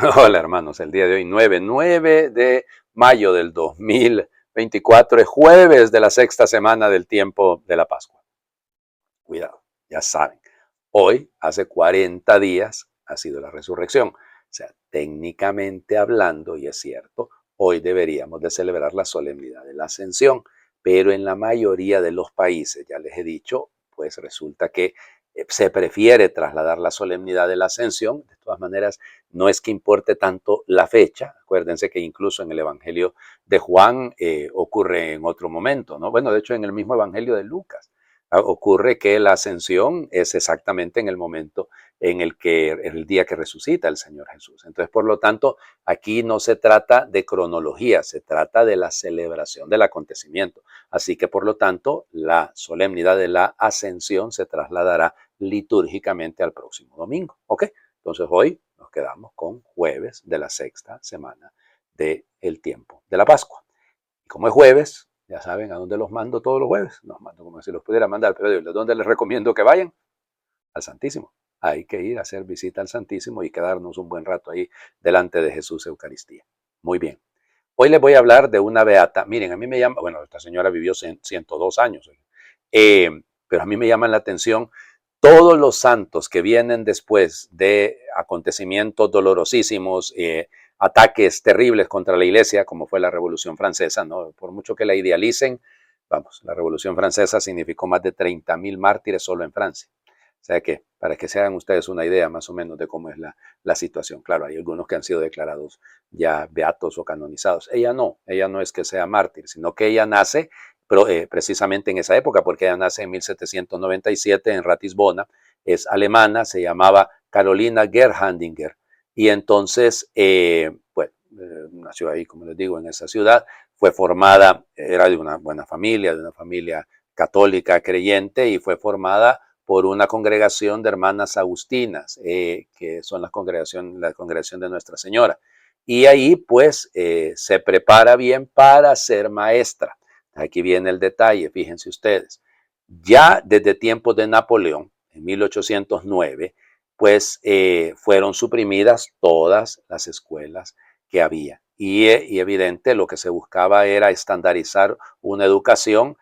Hola hermanos, el día de hoy 9 de mayo del 2024 es jueves de la sexta semana del tiempo de la Pascua. Cuidado, ya saben, hoy hace 40 días ha sido la resurrección. O sea, técnicamente hablando, y es cierto, hoy deberíamos de celebrar la solemnidad de la Ascensión, pero en la mayoría de los países, ya les he dicho, pues resulta que se prefiere trasladar la solemnidad de la Ascensión. De todas maneras, no es que importe tanto la fecha. Acuérdense que incluso en el Evangelio de Juan ocurre en otro momento, ¿no? Bueno, de hecho, en el mismo Evangelio de Lucas ocurre que la ascensión es exactamente en el momento en el día que resucita el Señor Jesús. Entonces, por lo tanto, aquí no se trata de cronología, se trata de la celebración del acontecimiento. Así que, por lo tanto, la solemnidad de la ascensión se trasladará litúrgicamente al próximo domingo. ¿Ok? Entonces, hoy nos quedamos con jueves de la sexta semana del tiempo de la Pascua. Y como es jueves, ya saben a dónde los mando todos los jueves. Los mando como si los pudiera mandar, pero ¿dónde les recomiendo que vayan? Al Santísimo. Hay que ir a hacer visita al Santísimo y quedarnos un buen rato ahí delante de Jesús Eucaristía. Muy bien. Hoy les voy a hablar de una beata. Miren, a mí me llama, bueno, esta señora vivió 102 años, pero a mí me llaman la atención todos los santos que vienen después de acontecimientos dolorosísimos, ataques terribles contra la iglesia, como fue la Revolución Francesa, ¿no? Por mucho que la idealicen, vamos, la Revolución Francesa significó más de 30.000 mártires solo en Francia. O sea que, para que se hagan ustedes una idea más o menos de cómo es la situación. Claro, hay algunos que han sido declarados ya beatos o canonizados. Ella no es que sea mártir, sino que ella nace precisamente en esa época, porque ella nace en 1797 en Ratisbona, es alemana, se llamaba Carolina Gerhandinger, y entonces, nació ahí, como les digo, en esa ciudad, fue formada, era de una buena familia, de una familia católica creyente, y fue formada por una congregación de hermanas agustinas, que son la congregación de Nuestra Señora. Y ahí pues se prepara bien para ser maestra. Aquí viene el detalle, fíjense ustedes. Ya desde tiempos de Napoleón, en 1809, pues fueron suprimidas todas las escuelas que había. Y evidente, lo que se buscaba era estandarizar una educación,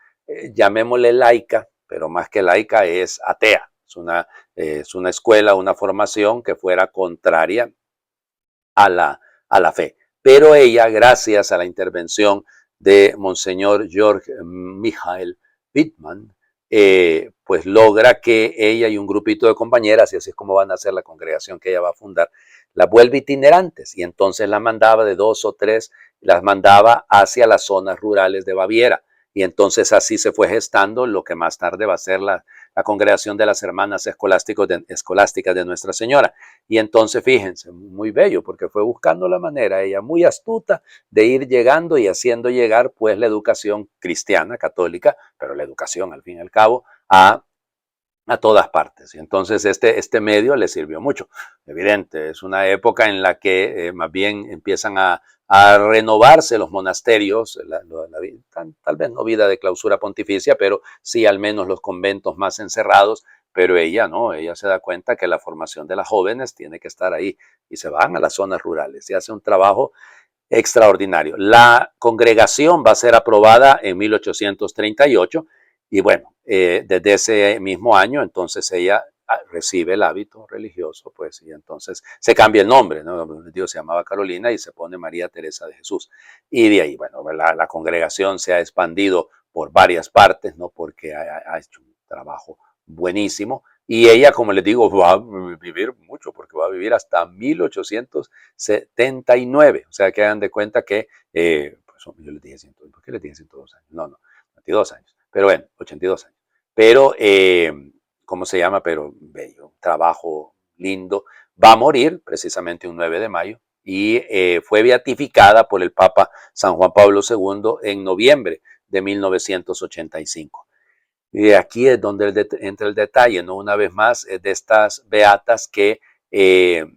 llamémosle laica, pero más que laica es atea. Es una escuela, una formación que fuera contraria a la fe. Pero ella, gracias a la intervención de Monseñor Georg Michael Wittmann, pues logra que ella y un grupito de compañeras, y así es como van a ser la congregación que ella va a fundar, la vuelve itinerantes, y entonces la mandaba de 2 o 3, las mandaba hacia las zonas rurales de Baviera, y entonces así se fue gestando lo que más tarde va a ser la congregación de las hermanas escolásticas de Nuestra Señora. Y entonces, fíjense, muy bello, porque fue buscando la manera, ella muy astuta, de ir llegando y haciendo llegar pues la educación cristiana, católica, pero la educación al fin y al cabo, a todas partes. Y entonces este medio le sirvió mucho. Evidente, es una época en la que más bien empiezan a renovarse los monasterios, tal vez no vida de clausura pontificia, pero sí al menos los conventos más encerrados. Pero ella no, ella se da cuenta que la formación de las jóvenes tiene que estar ahí y se van a las zonas rurales y hace un trabajo extraordinario. La congregación va a ser aprobada en 1838 y bueno, desde ese mismo año entonces ella recibe el hábito religioso, pues, y entonces se cambia el nombre, ¿no? Dios se llamaba Carolina y se pone María Teresa de Jesús. Y de ahí, bueno, la congregación se ha expandido por varias partes, ¿no? Porque ha hecho un trabajo buenísimo. Y ella, como les digo, va a vivir mucho, porque va a vivir hasta 1879. O sea, que hagan de cuenta que, pues, yo les dije 100, ¿por qué les dije 102 años? No, 22 años. Pero bueno, 82 años. Pero, ¿cómo se llama? Pero bello, trabajo lindo. Va a morir precisamente un 9 de mayo y fue beatificada por el Papa San Juan Pablo II en noviembre de 1985. Y aquí es donde entra el detalle, ¿no? Una vez más, es de estas beatas que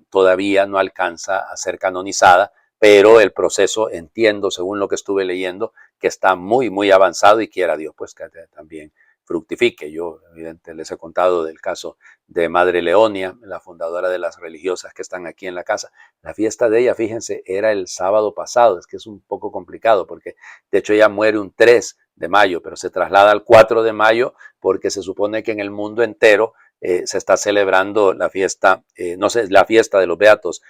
todavía no alcanza a ser canonizada, pero el proceso, entiendo, según lo que estuve leyendo, que está muy, muy avanzado y quiera Dios, pues que también fructifique. Yo, evidentemente, les he contado del caso de Madre Leonia, la fundadora de las religiosas que están aquí en la casa. La fiesta de ella, fíjense, era el sábado pasado. Es que es un poco complicado porque, de hecho, ella muere un 3 de mayo, pero se traslada al 4 de mayo porque se supone que en el mundo entero se está celebrando la fiesta, no sé, la fiesta de los beatos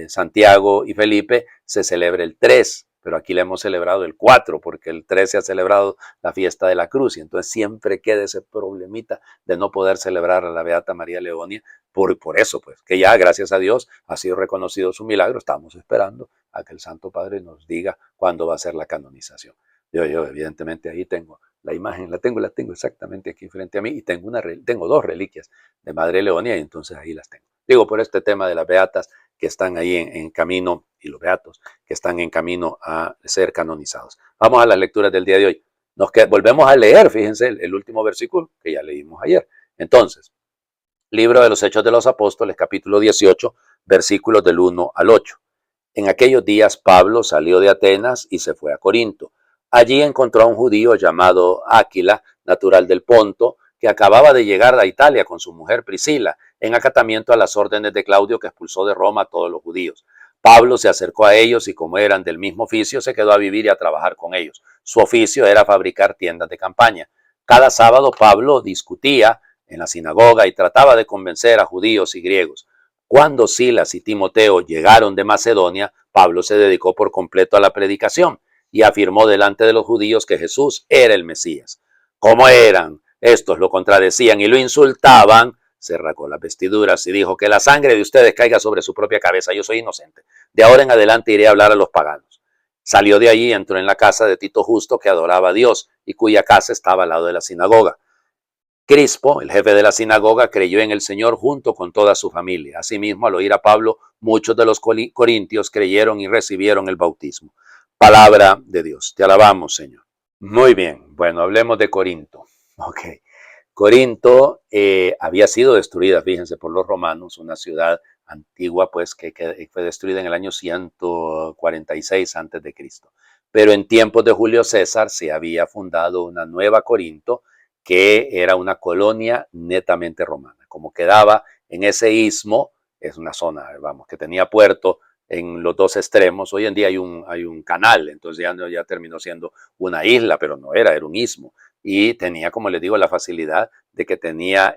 Santiago y Felipe se celebra el 3, pero aquí le hemos celebrado el 4 porque el 3 se ha celebrado la fiesta de la cruz y entonces siempre queda ese problemita de no poder celebrar a la Beata María Leonia por eso, pues, que ya gracias a Dios ha sido reconocido su milagro. Estamos esperando a que el Santo Padre nos diga cuándo va a ser la canonización. Yo evidentemente ahí tengo la imagen, la tengo exactamente aquí frente a mí y tengo dos reliquias de Madre Leonia y entonces ahí las tengo. Digo, por este tema de las beatas que están ahí en camino y los beatos que están en camino a ser canonizados. Vamos a las lecturas del día de hoy. Volvemos a leer, fíjense, el último versículo que ya leímos ayer. Entonces, libro de los Hechos de los Apóstoles, capítulo 18, versículos del 1 al 8. En aquellos días Pablo salió de Atenas y se fue a Corinto. Allí encontró a un judío llamado Áquila, natural del Ponto, que acababa de llegar a Italia con su mujer Priscila, en acatamiento a las órdenes de Claudio, que expulsó de Roma a todos los judíos. Pablo se acercó a ellos y, como eran del mismo oficio, se quedó a vivir y a trabajar con ellos. Su oficio era fabricar tiendas de campaña. Cada sábado Pablo discutía en la sinagoga y trataba de convencer a judíos y griegos. Cuando Silas y Timoteo llegaron de Macedonia, Pablo se dedicó por completo a la predicación y afirmó delante de los judíos que Jesús era el Mesías. Como eran, estos lo contradecían y lo insultaban, se rasgó las vestiduras y dijo: que la sangre de ustedes caiga sobre su propia cabeza, yo soy inocente. De ahora en adelante iré a hablar a los paganos. Salió de allí y entró en la casa de Tito Justo, que adoraba a Dios y cuya casa estaba al lado de la sinagoga. Crispo, el jefe de la sinagoga, creyó en el Señor junto con toda su familia. Asimismo, al oír a Pablo, muchos de los corintios creyeron y recibieron el bautismo. Palabra de Dios. Te alabamos, Señor. Muy bien. Bueno, hablemos de Corinto. Ok. Corinto había sido destruida, fíjense, por los romanos, una ciudad antigua, pues, que fue destruida en el año 146 antes de Cristo. Pero en tiempos de Julio César se había fundado una nueva Corinto, que era una colonia netamente romana. Como quedaba en ese istmo, es una zona, vamos, que tenía puerto en los dos extremos. Hoy en día hay un canal, entonces ya terminó siendo una isla, pero no era un istmo. Y tenía, como les digo, la facilidad de que tenía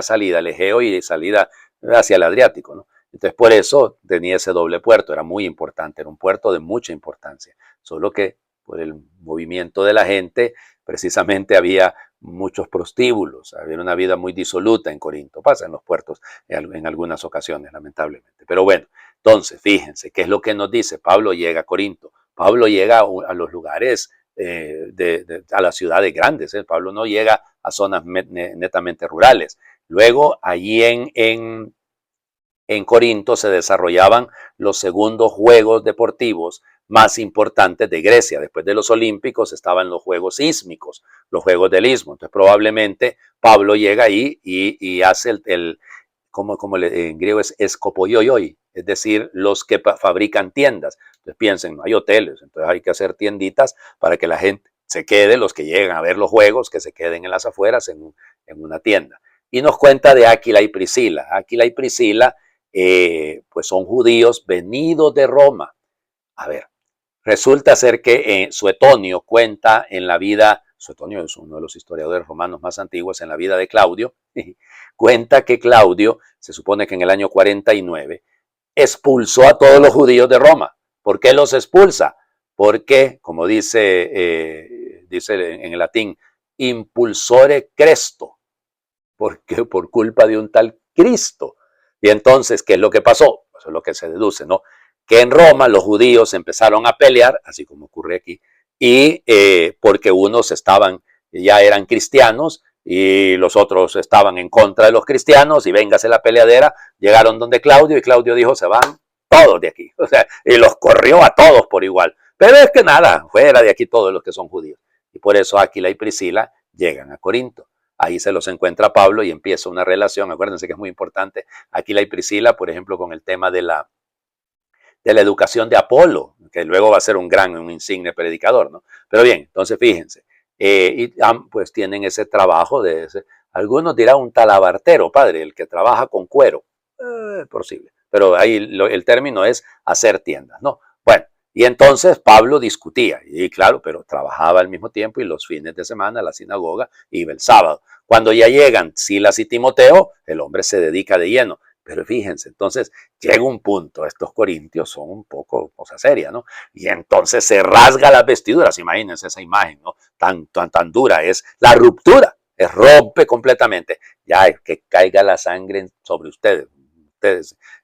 salida al Egeo y salida hacia el Adriático, ¿no? Entonces, por eso tenía ese doble puerto, era muy importante, era un puerto de mucha importancia. Solo que por el movimiento de la gente, precisamente había muchos prostíbulos, había una vida muy disoluta en Corinto, pasa en los puertos en algunas ocasiones, lamentablemente. Pero bueno, entonces, fíjense, ¿qué es lo que nos dice? Pablo llega a Corinto, Pablo llega a los lugares, a las ciudades grandes, ¿eh? Pablo no llega a zonas netamente rurales. Luego, allí en Corinto se desarrollaban los segundos Juegos Deportivos más importantes de Grecia. Después de los Olímpicos estaban los Juegos Sísmicos, los Juegos del Istmo. Entonces probablemente Pablo llega ahí y hace en griego es escopoyoyoi, es decir, los que fabrican tiendas. Entonces piensen, no hay hoteles, entonces hay que hacer tienditas para que la gente se quede, los que llegan a ver los juegos, que se queden en las afueras en una tienda. Y nos cuenta de Áquila y Priscila. Áquila y Priscila pues son judíos venidos de Roma. A ver, resulta ser que Suetonio cuenta en la vida, Suetonio es uno de los historiadores romanos más antiguos, en la vida de Claudio, cuenta que Claudio, se supone que en el año 49, expulsó a todos los judíos de Roma. ¿Por qué los expulsa? Porque, como dice en el latín, impulsore Cresto, porque por culpa de un tal Cristo. Y entonces, ¿qué es lo que pasó? Eso es lo que se deduce, ¿no? Que en Roma los judíos empezaron a pelear, así como ocurre aquí, y porque unos ya eran cristianos y los otros estaban en contra de los cristianos y véngase la peleadera, llegaron donde Claudio y Claudio dijo: se van todos de aquí, o sea, y los corrió a todos por igual. Pero es que nada, fuera de aquí todos los que son judíos. Y por eso Áquila y Priscila llegan a Corinto. Ahí se los encuentra Pablo y empieza una relación. Acuérdense que es muy importante Aquila y Priscila, por ejemplo, con el tema de la educación de Apolo, que luego va a ser un insigne predicador, ¿no? Pero bien, entonces fíjense, Pues tienen ese trabajo de ese. Algunos dirán un talabartero, padre, el que trabaja con cuero. Posible. Pero ahí el término es hacer tiendas, ¿no? Bueno, y entonces Pablo discutía, y claro, pero trabajaba al mismo tiempo y los fines de semana a la sinagoga iba el sábado. Cuando ya llegan Silas y Timoteo, el hombre se dedica de lleno. Pero fíjense, entonces llega un punto, estos corintios son un poco cosa seria, ¿no? Y entonces se rasga las vestiduras, imagínense esa imagen, ¿no? Tan dura, es la ruptura, rompe completamente. Ya que caiga la sangre sobre ustedes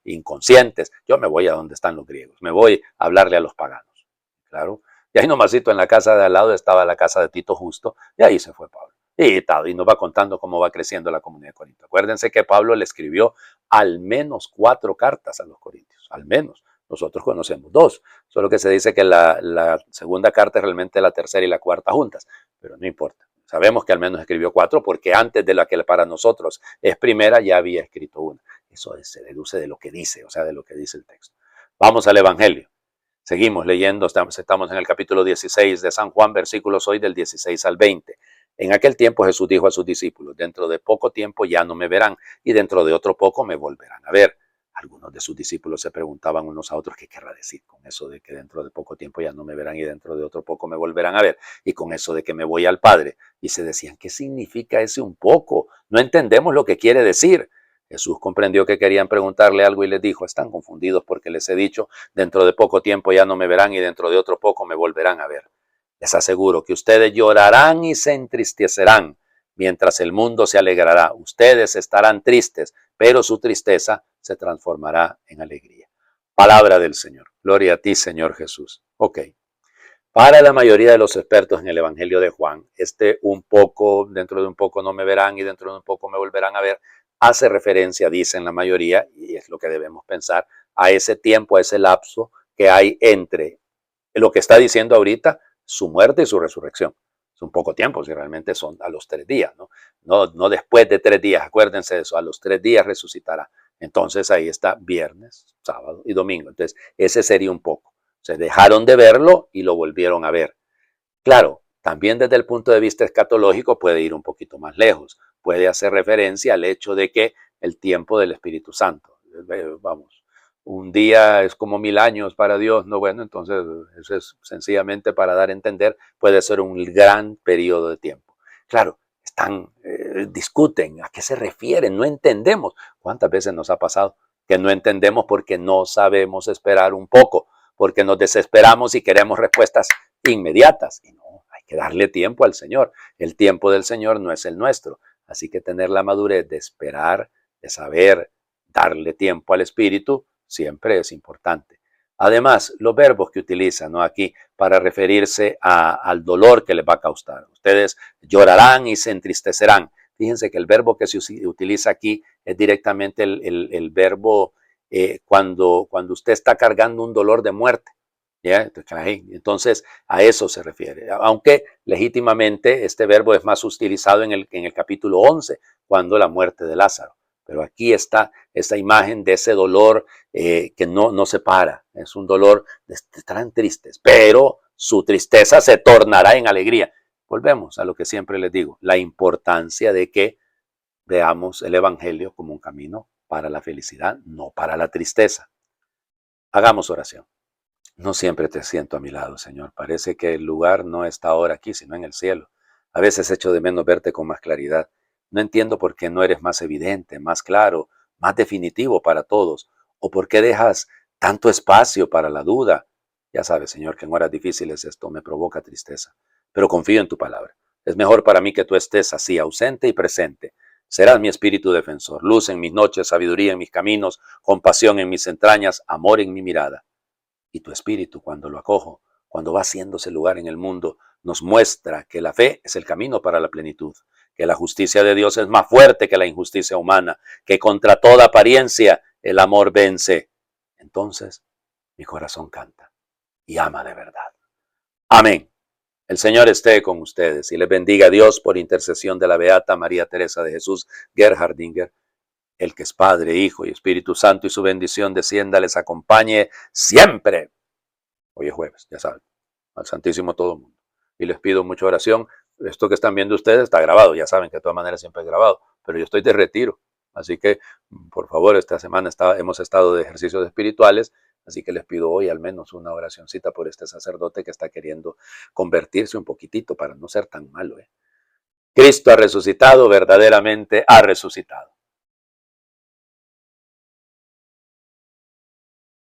inconscientes. Yo me voy a donde están los griegos, me voy a hablarle a los paganos, claro. Y ahí nomasito en la casa de al lado estaba la casa de Tito Justo, y ahí se fue Pablo. Y nos va contando cómo va creciendo la comunidad de Corinto. Acuérdense que Pablo le escribió al menos 4 cartas a los corintios, al menos. Nosotros conocemos 2, solo que se dice que la segunda carta es realmente la tercera y la cuarta juntas, pero no importa. Sabemos que al menos escribió 4 porque antes de la que para nosotros es primera ya había escrito una. Eso se deduce de lo que dice, o sea, de lo que dice el texto. Vamos al Evangelio. Seguimos leyendo, estamos en el capítulo 16 de San Juan, versículos hoy del 16 al 20. En aquel tiempo Jesús dijo a sus discípulos, dentro de poco tiempo ya no me verán y dentro de otro poco me volverán a ver. Algunos de sus discípulos se preguntaban unos a otros qué querrá decir con eso de que dentro de poco tiempo ya no me verán y dentro de otro poco me volverán a ver. Y con eso de que me voy al Padre. Y se decían, ¿qué significa ese un poco? No entendemos lo que quiere decir. Jesús comprendió que querían preguntarle algo y les dijo, están confundidos porque les he dicho, dentro de poco tiempo ya no me verán y dentro de otro poco me volverán a ver. Les aseguro que ustedes llorarán y se entristecerán, mientras el mundo se alegrará. Ustedes estarán tristes, pero su tristeza se transformará en alegría. Palabra del Señor. Gloria a ti, Señor Jesús. Ok. Para la mayoría de los expertos en el Evangelio de Juan, un poco, dentro de un poco no me verán y dentro de un poco me volverán a ver, hace referencia, dicen la mayoría, y es lo que debemos pensar, a ese tiempo, a ese lapso que hay entre lo que está diciendo ahorita, su muerte y su resurrección. Es un poco tiempo, si realmente son a los 3 días, ¿no? No después de 3 días, acuérdense de eso, a los 3 días resucitará. Entonces ahí está viernes, sábado y domingo. Entonces ese sería un poco. Se dejaron de verlo y lo volvieron a ver. Claro, también desde el punto de vista escatológico puede ir un poquito más lejos. Puede hacer referencia al hecho de que el tiempo del Espíritu Santo, vamos, un día es como 1000 años para Dios, no, bueno, entonces eso es sencillamente para dar a entender, puede ser un gran periodo de tiempo. Claro, discuten, ¿a qué se refieren? No entendemos. ¿Cuántas veces nos ha pasado que no entendemos porque no sabemos esperar un poco? Porque nos desesperamos y queremos respuestas inmediatas. Y no, hay que darle tiempo al Señor. El tiempo del Señor no es el nuestro. Así que tener la madurez de esperar, de saber, darle tiempo al Espíritu, siempre es importante. Además, los verbos que utilizan, ¿no?, aquí para referirse al dolor que les va a causar. Ustedes llorarán y se entristecerán. Fíjense que el verbo que se utiliza aquí es directamente el verbo cuando usted está cargando un dolor de muerte. ¿Ya? Entonces, a eso se refiere. Aunque legítimamente este verbo es más utilizado en el capítulo 11, cuando la muerte de Lázaro. Pero aquí está esta imagen de ese dolor que no se para. Es un dolor, estarán tristes, pero su tristeza se tornará en alegría. Volvemos a lo que siempre les digo, la importancia de que veamos el Evangelio como un camino para la felicidad, no para la tristeza. Hagamos oración. No siempre te siento a mi lado, Señor. Parece que el lugar no está ahora aquí, sino en el cielo. A veces echo de menos verte con más claridad. No entiendo por qué no eres más evidente, más claro, más definitivo para todos, o por qué dejas tanto espacio para la duda. Ya sabes, Señor, que en horas difíciles esto me provoca tristeza, pero confío en tu palabra. Es mejor para mí que tú estés así, ausente y presente. Serás mi espíritu defensor, luz en mis noches, sabiduría en mis caminos, compasión en mis entrañas, amor en mi mirada. Y tu espíritu, cuando lo acojo, cuando va haciéndose lugar en el mundo, nos muestra que la fe es el camino para la plenitud, que la justicia de Dios es más fuerte que la injusticia humana, que contra toda apariencia el amor vence. Entonces mi corazón canta y ama de verdad. Amén. El Señor esté con ustedes y les bendiga a Dios por intercesión de la Beata María Teresa de Jesús Gerhardinger, el que es Padre, Hijo y Espíritu Santo, y su bendición descienda, les acompañe siempre. Hoy es jueves, ya saben, al Santísimo todo el mundo. Y les pido mucha oración Esto que están viendo ustedes está grabado, ya saben que de todas maneras siempre es grabado, pero yo estoy de retiro. Así que, por favor, esta semana hemos estado de ejercicios espirituales, así que les pido hoy al menos una oracioncita por este sacerdote que está queriendo convertirse un poquitito para no ser tan malo. Cristo ha resucitado, verdaderamente ha resucitado.